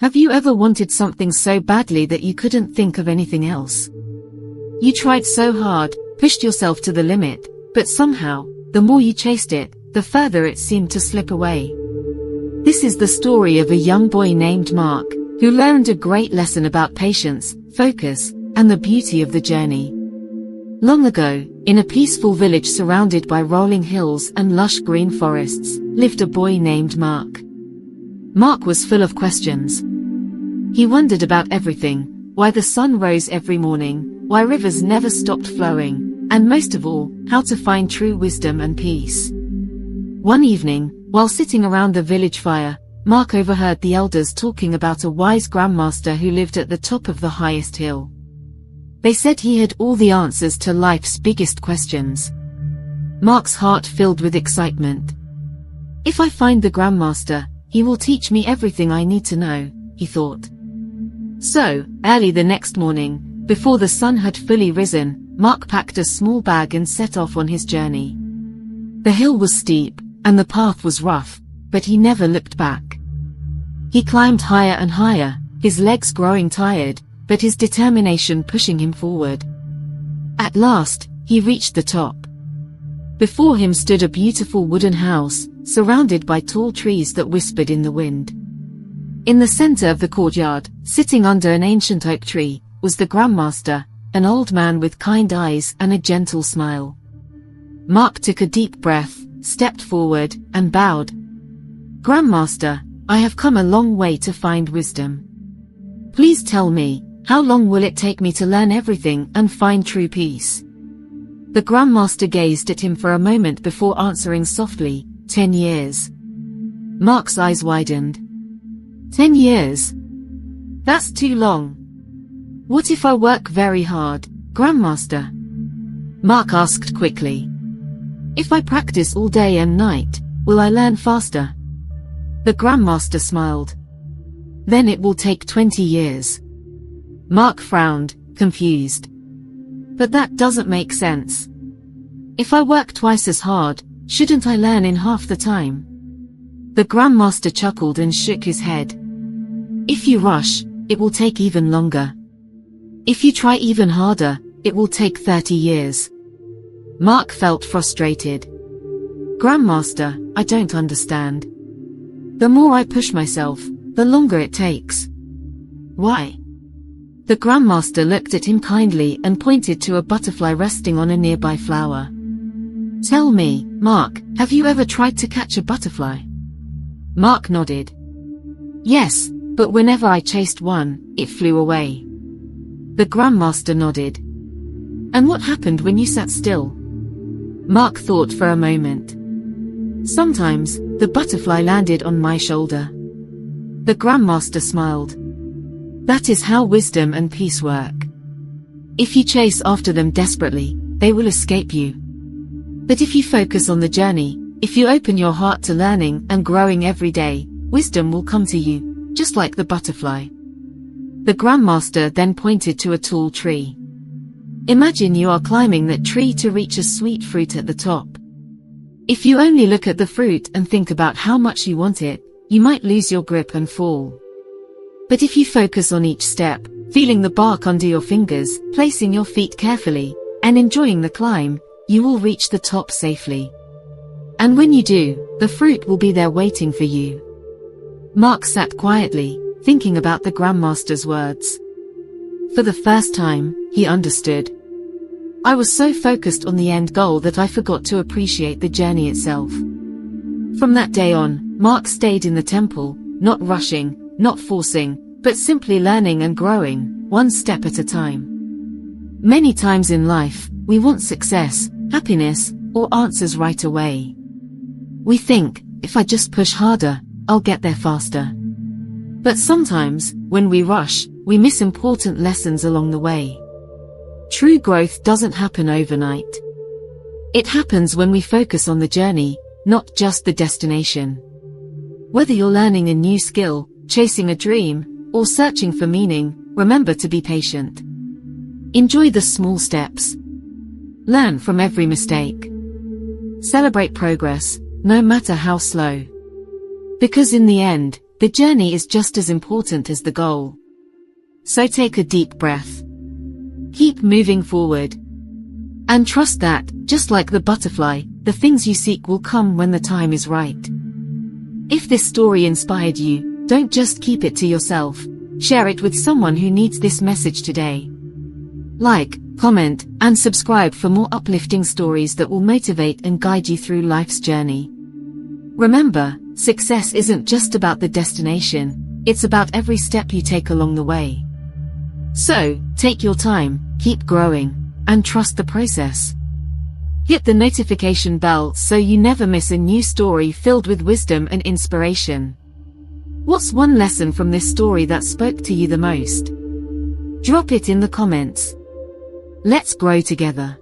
Have you ever wanted something so badly that you couldn't think of anything else? You tried so hard, pushed yourself to the limit, but somehow, the more you chased it, the further it seemed to slip away. This is the story of a young boy named Mark, who learned a great lesson about patience, focus, and the beauty of the journey. Long ago, in a peaceful village surrounded by rolling hills and lush green forests, lived a boy named Mark. Mark was full of questions. He wondered about everything: why the sun rose every morning, why rivers never stopped flowing, and most of all, how to find true wisdom and peace. One evening, while sitting around the village fire, Mark overheard the elders talking about a wise Grandmaster who lived at the top of the highest hill. They said he had all the answers to life's biggest questions. Mark's heart filled with excitement. If I find the Grandmaster, he will teach me everything I need to know, he thought. So, early the next morning, before the sun had fully risen, Mark packed a small bag and set off on his journey. The hill was steep, and the path was rough, but he never looked back. He climbed higher and higher, his legs growing tired, but his determination pushing him forward. At last, he reached the top. Before him stood a beautiful wooden house, surrounded by tall trees that whispered in the wind. In the center of the courtyard, sitting under an ancient oak tree, was the Grandmaster, an old man with kind eyes and a gentle smile. Mark took a deep breath, stepped forward, and bowed. "Grandmaster, I have come a long way to find wisdom. Please tell me, how long will it take me to learn everything and find true peace?" The Grandmaster gazed at him for a moment before answering softly, 10 years. Mark's eyes widened. 10 years? That's too long. What if I work very hard, Grandmaster? Mark asked quickly. If I practice all day and night, will I learn faster? The Grandmaster smiled. Then it will take 20 years. Mark frowned, confused. But that doesn't make sense. If I work twice as hard, shouldn't I learn in half the time? The Grandmaster chuckled and shook his head. If you rush, it will take even longer. If you try even harder, it will take 30 years. Mark felt frustrated. Grandmaster, I don't understand. The more I push myself, the longer it takes. Why? The Grandmaster looked at him kindly and pointed to a butterfly resting on a nearby flower. Tell me, Mark, have you ever tried to catch a butterfly? Mark nodded. Yes, but whenever I chased one, it flew away. The Grandmaster nodded. And what happened when you sat still? Mark thought for a moment. Sometimes, the butterfly landed on my shoulder. The Grandmaster smiled. That is how wisdom and peace work. If you chase after them desperately, they will escape you. But if you focus on the journey, if you open your heart to learning and growing every day, wisdom will come to you, just like the butterfly. The Grandmaster then pointed to a tall tree. Imagine you are climbing that tree to reach a sweet fruit at the top. If you only look at the fruit and think about how much you want it, you might lose your grip and fall. But if you focus on each step, feeling the bark under your fingers, placing your feet carefully, and enjoying the climb, you will reach the top safely. And when you do, the fruit will be there waiting for you. Mark sat quietly, thinking about the Grandmaster's words. For the first time, he understood. I was so focused on the end goal that I forgot to appreciate the journey itself. From that day on, Mark stayed in the temple, not rushing, not forcing, but simply learning and growing, one step at a time. Many times in life, we want success, happiness, or answers right away. We think, if I just push harder, I'll get there faster. But sometimes, when we rush, we miss important lessons along the way. True growth doesn't happen overnight. It happens when we focus on the journey, not just the destination. Whether you're learning a new skill, chasing a dream, or searching for meaning, remember to be patient. Enjoy the small steps. Learn from every mistake. Celebrate progress, no matter how slow. Because in the end, the journey is just as important as the goal. So take a deep breath. Keep moving forward. And trust that, just like the butterfly, the things you seek will come when the time is right. If this story inspired you, don't just keep it to yourself. Share it with someone who needs this message today. Like, comment, and subscribe for more uplifting stories that will motivate and guide you through life's journey. Remember, success isn't just about the destination, it's about every step you take along the way. So, take your time, keep growing, and trust the process. Hit the notification bell so you never miss a new story filled with wisdom and inspiration. What's one lesson from this story that spoke to you the most? Drop it in the comments. Let's grow together.